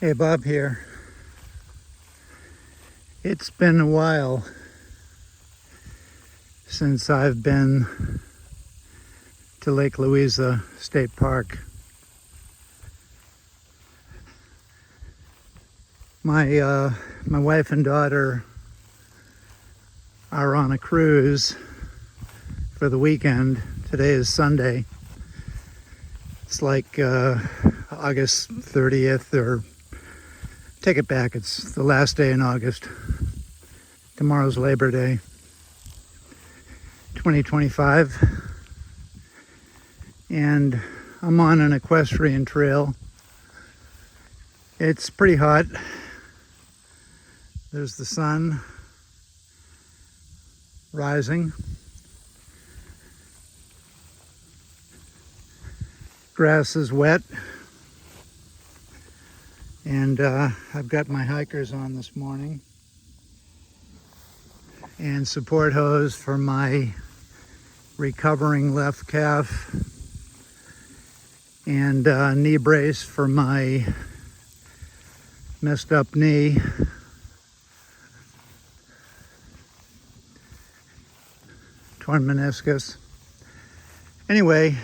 Hey, Bob here. It's been a while since I've been to Lake Louisa State Park. My wife and daughter are on a cruise for the weekend. Today is Sunday. It's like August 30th, or take it back, it's the last day in August. Tomorrow's Labor Day, 2025. And I'm on an equestrian trail. It's pretty hot. There's the sun rising. Grass is wet. And I've got my hikers on this morning. And support hose for my recovering left calf. And knee brace for my messed up knee. Torn meniscus. Anyway,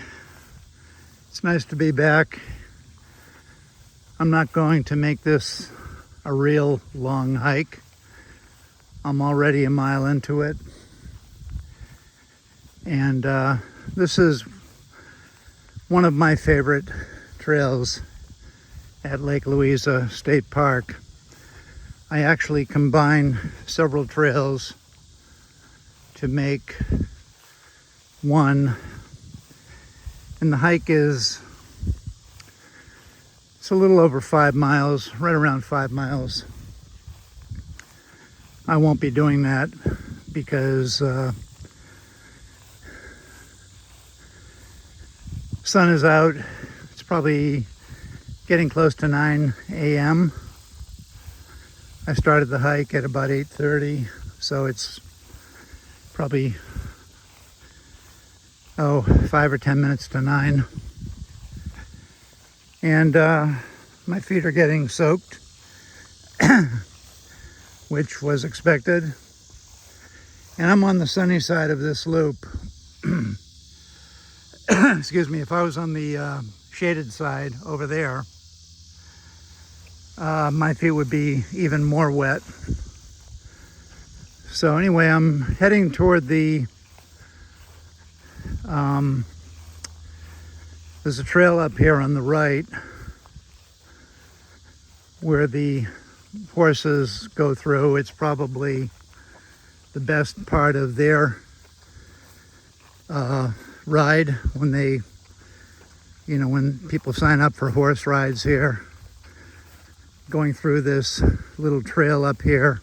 it's nice to be back. I'm not going to make this a real long hike. I'm already a mile into it. And this is one of my favorite trails at Lake Louisa State Park. I actually combine several trails to make one. And the hike is, it's a little over 5 miles, right around 5 miles. I won't be doing that because sun is out. It's probably getting close to 9 a.m. I started the hike at about 8:30, so it's probably 5 or 10 minutes to 9. And my feet are getting soaked, which was expected. And I'm on the sunny side of this loop. Excuse me, if I was on the shaded side over there, my feet would be even more wet. So anyway, I'm heading toward the there's a trail up here on the right where the horses go through. It's probably the best part of their ride when they, when people sign up for horse rides here. Going through this little trail up here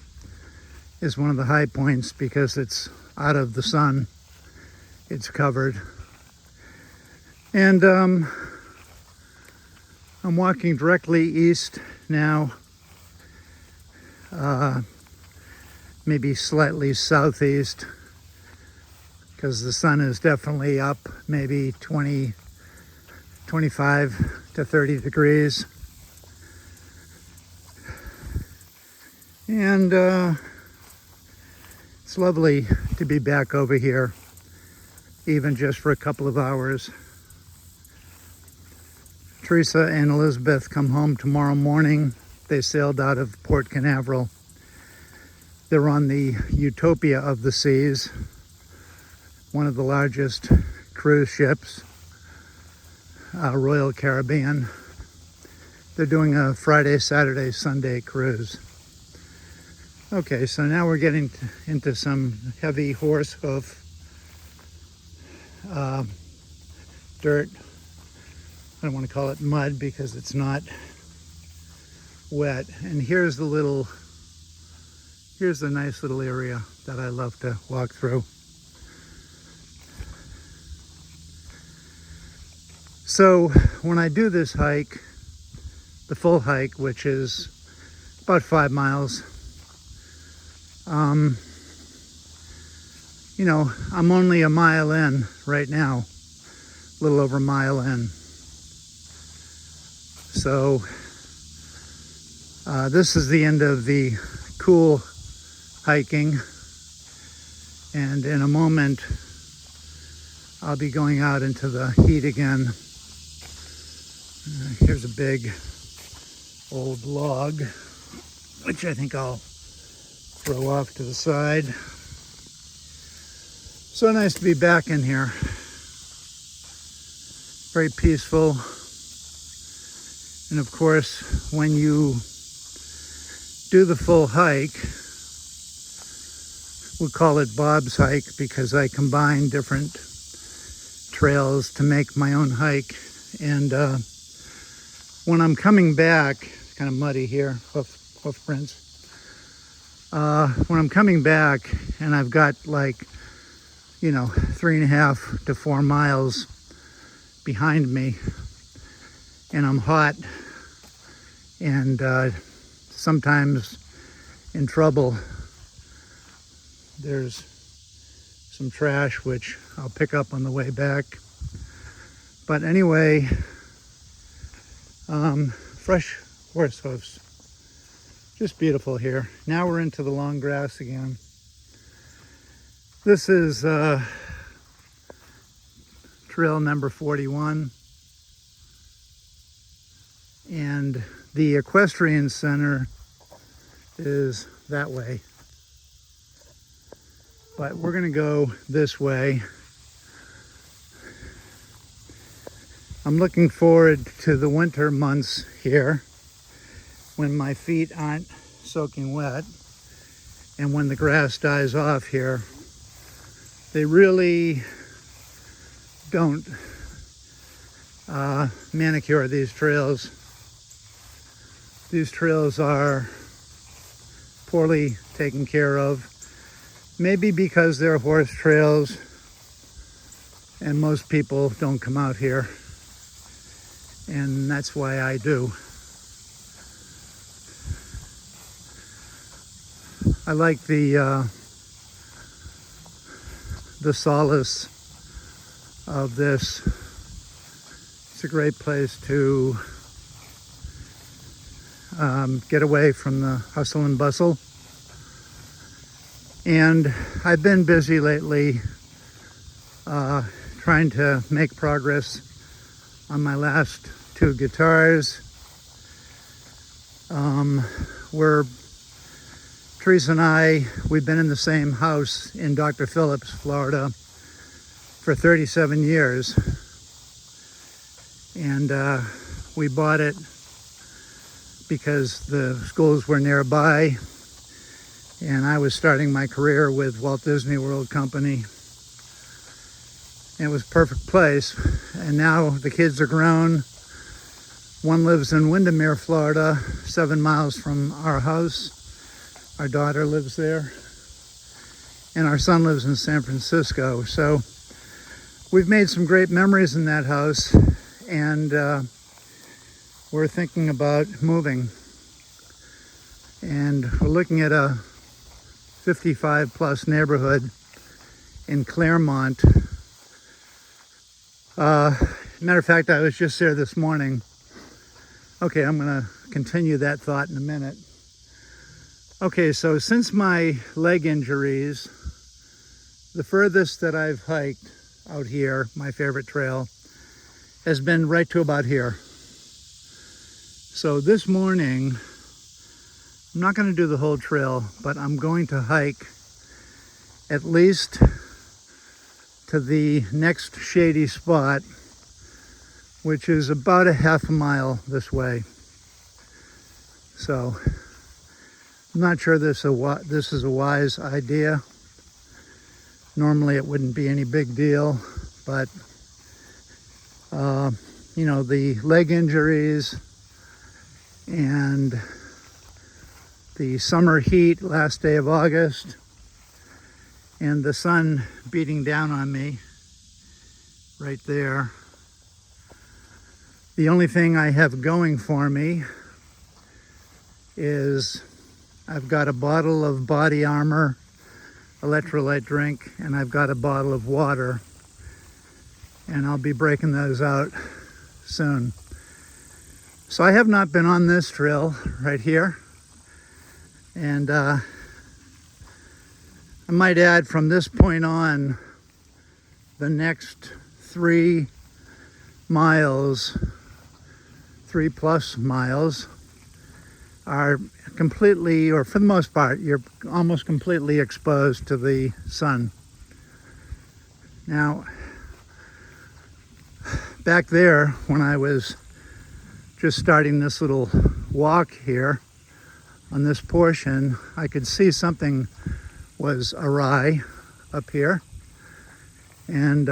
is one of the high points because it's out of the sun. It's covered. And I'm walking directly east now, maybe slightly southeast, because the sun is definitely up, maybe 25 to 30 degrees. And it's lovely to be back over here, even just for a couple of hours. Teresa and Elizabeth come home tomorrow morning. They sailed out of Port Canaveral. They're on the Utopia of the Seas, one of the largest cruise ships, Royal Caribbean. They're doing a Friday, Saturday, Sunday cruise. Okay, so now we're getting into some heavy horse hoof dirt. I don't want to call it mud because it's not wet. And here's the nice little area that I love to walk through. So when I do this hike, the full hike, which is about 5 miles, I'm only a mile in right now, a little over a mile in. So This is the end of the cool hiking, and in a moment I'll be going out into the heat again. Here's a big old log, which I think I'll throw off to the side. So nice to be back in here. Very peaceful. And of course, when you do the full hike, we'll call it Bob's hike because I combine different trails to make my own hike. And when I'm coming back, it's kind of muddy here, hoof prints. When I'm coming back and I've got 3.5 to 4 miles behind me, and I'm hot and sometimes in trouble, there's some trash which I'll pick up on the way back. But anyway, fresh horse hoofs. Just beautiful here. Now we're into the long grass again. This is trail number 41. And the equestrian center is that way. But we're going to go this way. I'm looking forward to the winter months here when my feet aren't soaking wet and when the grass dies off here. They really don't manicure these trails. These trails are poorly taken care of. Maybe because they're horse trails and most people don't come out here. And that's why I do. I like the solace of this. It's a great place to get away from the hustle and bustle. And I've been busy lately trying to make progress on my last 2 guitars. Teresa and I, we've been in the same house in Dr. Phillips, Florida for 37 years. And we bought it because the schools were nearby and I was starting my career with Walt Disney World Company. And it was a perfect place. And now the kids are grown. One lives in Windermere, Florida, 7 miles from our house. Our daughter lives there. And our son lives in San Francisco. So we've made some great memories in that house. And we're thinking about moving. And we're looking at a 55 plus neighborhood in Claremont. Matter of fact, I was just there this morning. Okay, I'm going to continue that thought in a minute. Okay, so since my leg injuries, the furthest that I've hiked out here, my favorite trail, has been right to about here. So this morning, I'm not going to do the whole trail, but I'm going to hike at least to the next shady spot, which is about a half a mile this way. So I'm not sure this is a wise idea. Normally it wouldn't be any big deal, but the leg injuries and the summer heat last day of August and the sun beating down on me right there. The only thing I have going for me is I've got a bottle of Body Armor electrolyte drink and I've got a bottle of water, and I'll be breaking those out soon. So I have not been on this trail right here. And I might add, from this point on, the next 3 miles, 3+ miles, are completely, or for the most part, you're almost completely exposed to the sun. Now, back there, when I was just starting this little walk here on this portion, I could see something was awry up here. And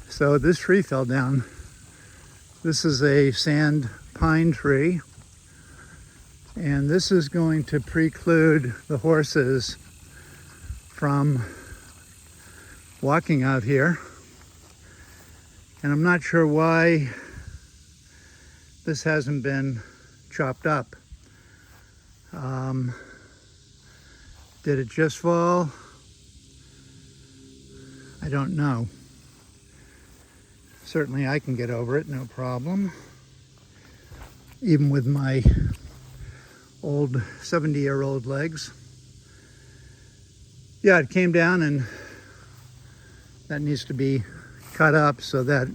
so this tree fell down. This is a sand pine tree, and this is going to preclude the horses from walking out here. And I'm not sure why this hasn't been chopped up. Did it just fall? I don't know. Certainly I can get over it, no problem. Even with my old 70-year-old legs. Yeah, it came down, and that needs to be cut up so that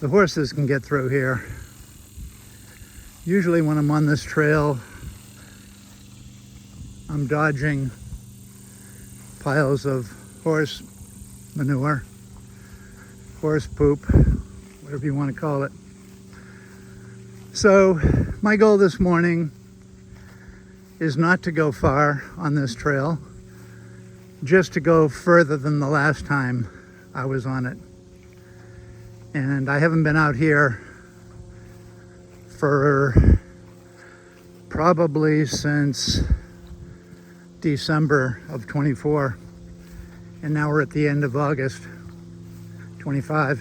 the horses can get through here. Usually when I'm on this trail, I'm dodging piles of horse manure, horse poop, whatever you want to call it. So my goal this morning is not to go far on this trail, just to go further than the last time I was on it. And I haven't been out here for probably since December of 24, and now we're at the end of August 25.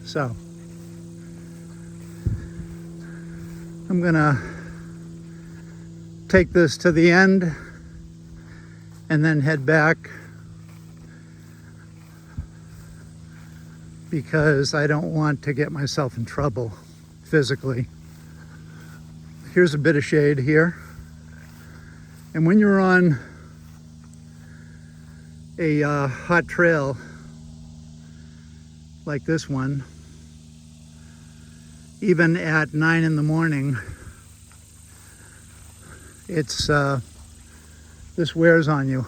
So I'm gonna take this to the end and then head back, because I don't want to get myself in trouble physically. Here's a bit of shade here. And when you're on a hot trail like this one, even at 9 in the morning, it's this wears on you.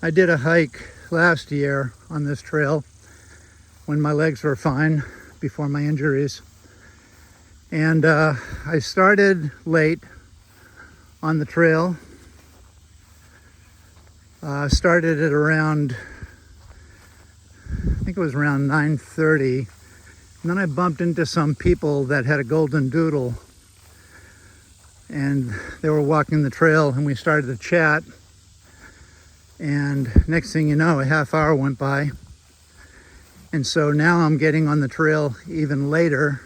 I did a hike last year on this trail when my legs were fine, before my injuries. And I started late on the trail. Started at around, I think it was around 9:30. And then I bumped into some people that had a golden doodle. And they were walking the trail, and we started to chat. And next thing you know, a half hour went by. And so now I'm getting on the trail even later.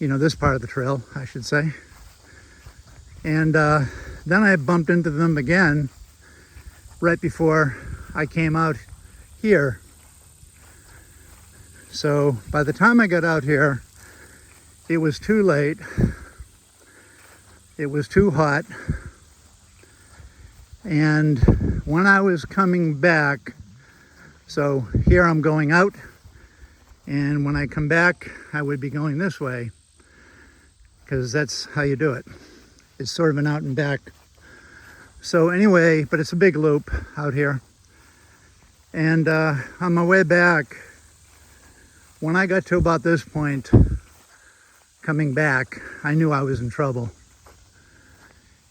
You know, this part of the trail, I should say. And then I bumped into them again right before I came out here. So by the time I got out here, it was too late. It was too hot. And when I was coming back, so here I'm going out, and when I come back, I would be going this way, because that's how you do it. It's sort of an out and back. So anyway, but it's a big loop out here. And on my way back, when I got to about this point, coming back, I knew I was in trouble.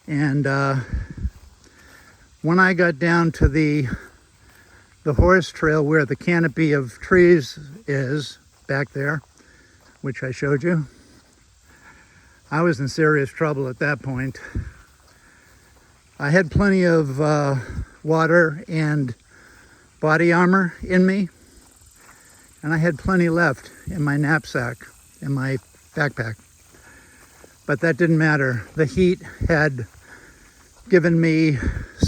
And when I got down to the horse trail where the canopy of trees is back there, which I showed you, I was in serious trouble at that point. I had plenty of water and body armor in me, and I had plenty left in my knapsack, in my backpack. But that didn't matter. The heat had given me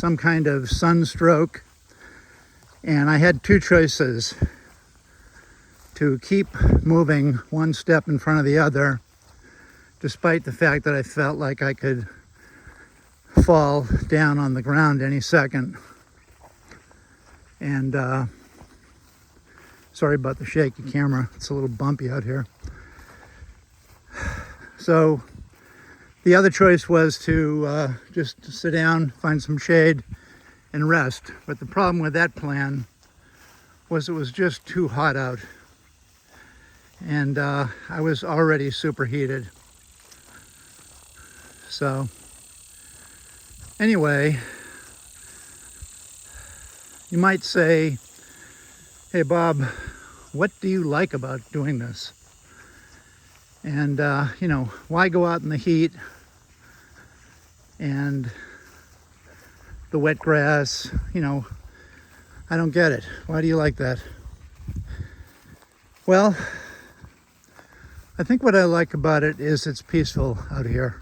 some kind of sunstroke. And I had two choices: to keep moving one step in front of the other, despite the fact that I felt like I could fall down on the ground any second. And sorry about the shaky camera, it's a little bumpy out here. So the other choice was to just sit down, find some shade, and rest. But the problem with that plan was it was just too hot out. And I was already superheated. So anyway, you might say, hey Bob, what do you like about doing this? And you know, why go out in the heat and the wet grass? You know, I don't get it. Why do you like that? Well, I think what I like about it is it's peaceful out here.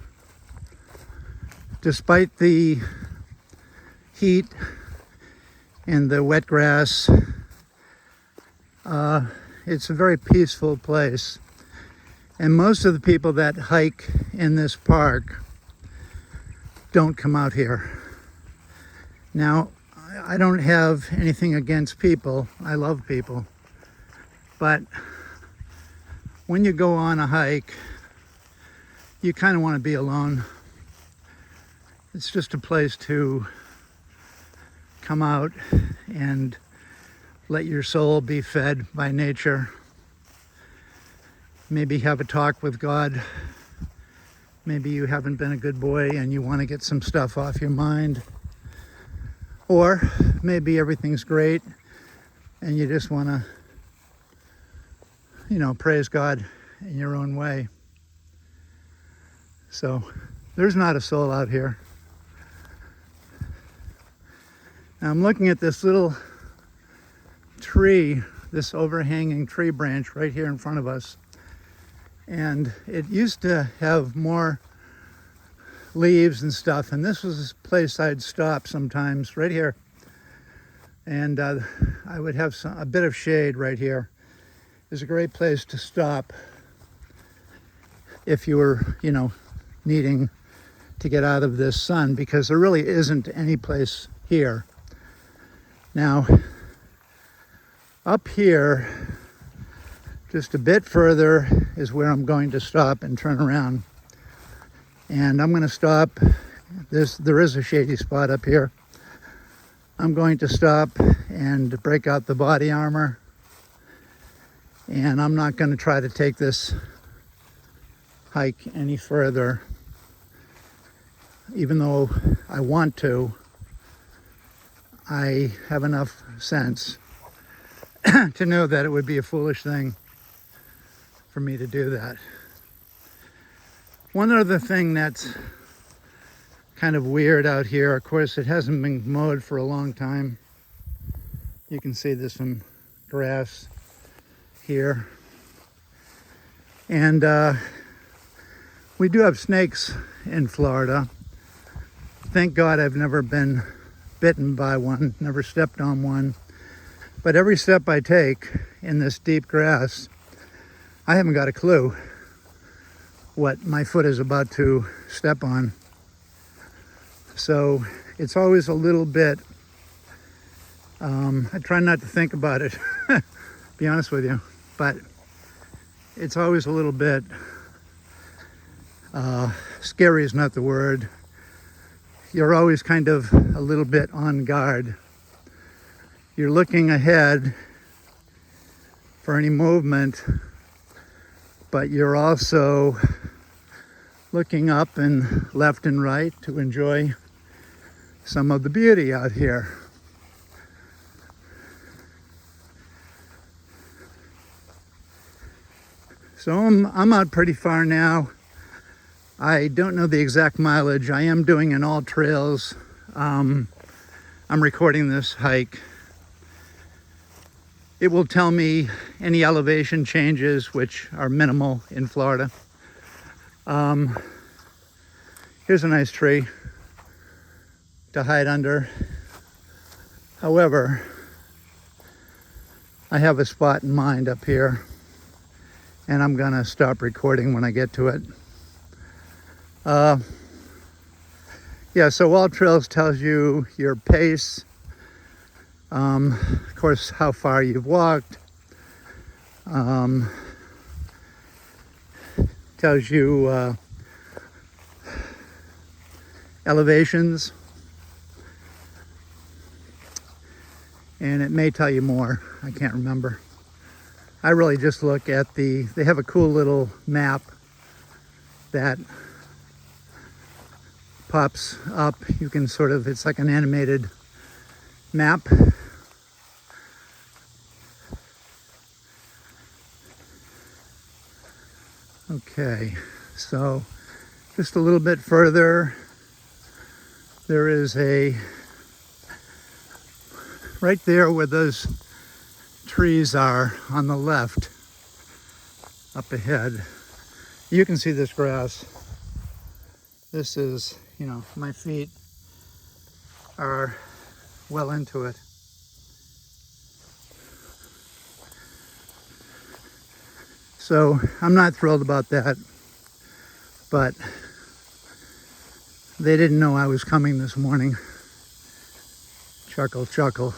Despite the heat and the wet grass, it's a very peaceful place. And most of the people that hike in this park don't come out here. Now, I don't have anything against people. I love people. But when you go on a hike, you kind of want to be alone. It's just a place to come out and let your soul be fed by nature. Maybe have a talk with God. Maybe you haven't been a good boy and you want to get some stuff off your mind. Or maybe everything's great and you just want to, you know, praise God in your own way. So there's not a soul out here. Now I'm looking at this little tree, this overhanging tree branch right here in front of us. And it used to have more leaves and stuff. And this was a place I'd stop sometimes right here. And I would have a bit of shade right here. It's a great place to stop if you were, you know, needing to get out of this sun, because there really isn't any place here. Now, up here, just a bit further, is where I'm going to stop and turn around. And I'm going to stop. There is a shady spot up here. I'm going to stop and break out the body armor. And I'm not going to try to take this hike any further, even though I want to. I have enough sense to know that it would be a foolish thing for me to do that. One other thing that's kind of weird out here, of course, it hasn't been mowed for a long time. You can see there's some grass here. And we do have snakes in Florida. Thank God I've never been bitten by one, never stepped on one. But every step I take in this deep grass, I haven't got a clue what my foot is about to step on. So it's always a little bit, I try not to think about it, be honest with you, but it's always a little bit, scary is not the word. You're always kind of a little bit on guard. You're looking ahead for any movement, but you're also looking up and left and right to enjoy some of the beauty out here. So I'm out pretty far now. I don't know the exact mileage. I am doing an all trails. I'm recording this hike. It will tell me any elevation changes, which are minimal in Florida. Here's a nice tree. to hide under. However, I have a spot in mind up here, and I'm gonna stop recording when I get to it. Yeah, so Wall Trails tells you your pace, of course, how far you've walked, tells you elevations, and it may tell you more. I can't remember. I really just look at they have a cool little map that pops up. You can sort of, it's like an animated map. Okay, so just a little bit further, there is right there where those trees are on the left, up ahead. You can see this grass. This is, my feet are well into it. So I'm not thrilled about that, but they didn't know I was coming this morning. Chuckle, chuckle.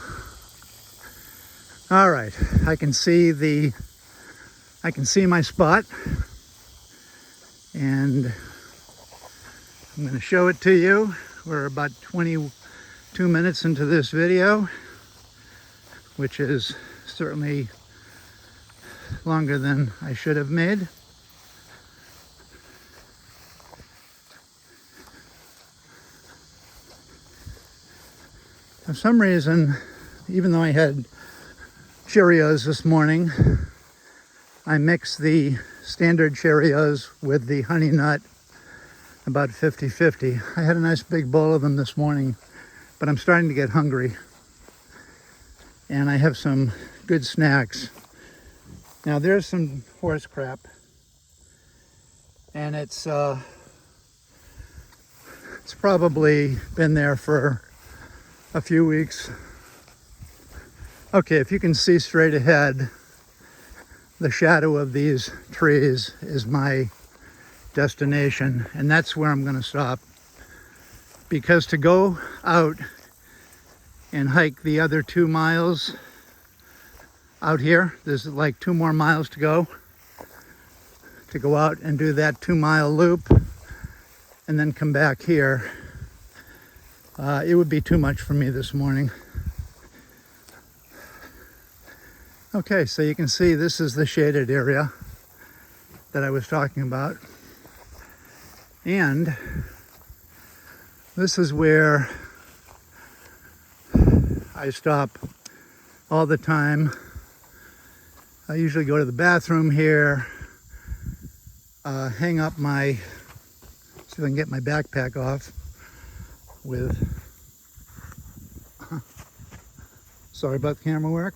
All right, I can see my spot, and I'm going to show it to you. We're about 22 minutes into this video, which is certainly longer than I should have made. For some reason, even though I had Cheerios this morning, I mixed the standard Cheerios with the honey nut about 50-50. I had a nice big bowl of them this morning, but I'm starting to get hungry, and I have some good snacks. Now there's some horse crap, and it's probably been there for a few weeks. Okay, if you can see straight ahead, the shadow of these trees is my destination, and that's where I'm going to stop, because to go out and hike the other 2 miles out here, there's like 2 more miles to go out and do that 2-mile loop and then come back here. It would be too much for me this morning. Okay, so you can see this is the shaded area that I was talking about. And this is where I stop all the time. I usually go to the bathroom here, hang up see if I can get my backpack off with, sorry about the camera work.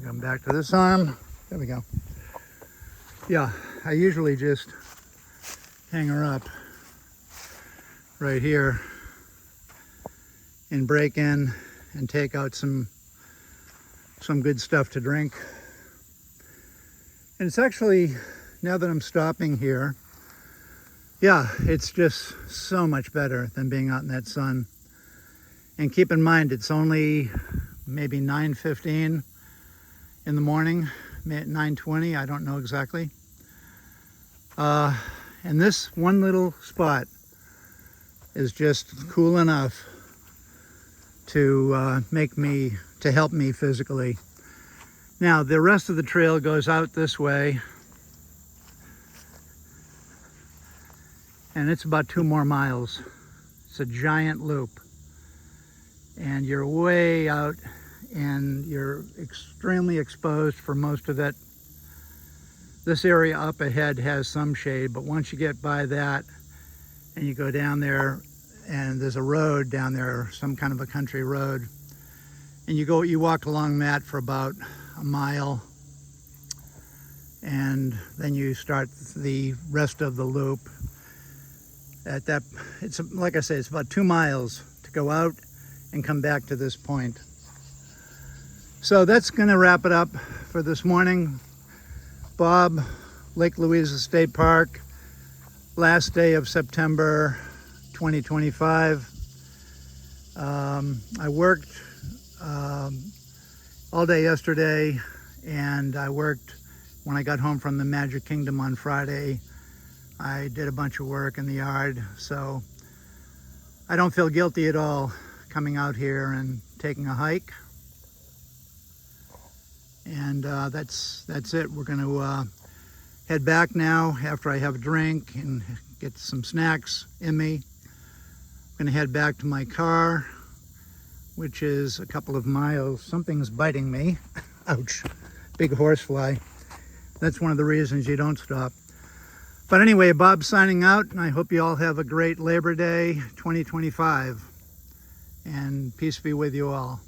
Come back to this arm. There we go. Yeah, I usually just hang her up right here and break in and take out some good stuff to drink. And it's actually, now that I'm stopping here, yeah, it's just so much better than being out in that sun. And keep in mind, it's only maybe 9:15 in the morning, 9:20, I don't know exactly. And this one little spot is just cool enough to help me physically. Now, the rest of the trail goes out this way, and it's about 2 more miles. It's a giant loop, and you're way out, and you're extremely exposed for most of it. This area up ahead has some shade, but once you get by that and you go down there, and there's a road down there, some kind of a country road, and you walk along that for about a mile, and then you start the rest of the loop. At that, it's like I say, it's about 2 miles to go out and come back to this point. So that's going to wrap it up for this morning. Bob, Lake Louisa State Park, last day of September 2025. I worked all day yesterday, and I worked when I got home from the Magic Kingdom on Friday. I did a bunch of work in the yard, so I don't feel guilty at all coming out here and taking a hike. And that's it. We're going to head back now after I have a drink and get some snacks in me. I'm going to head back to my car, which is a couple of miles. Something's biting me. Ouch. Big horsefly. That's one of the reasons you don't stop. But anyway, Bob's signing out, and I hope you all have a great Labor Day 2025. And peace be with you all.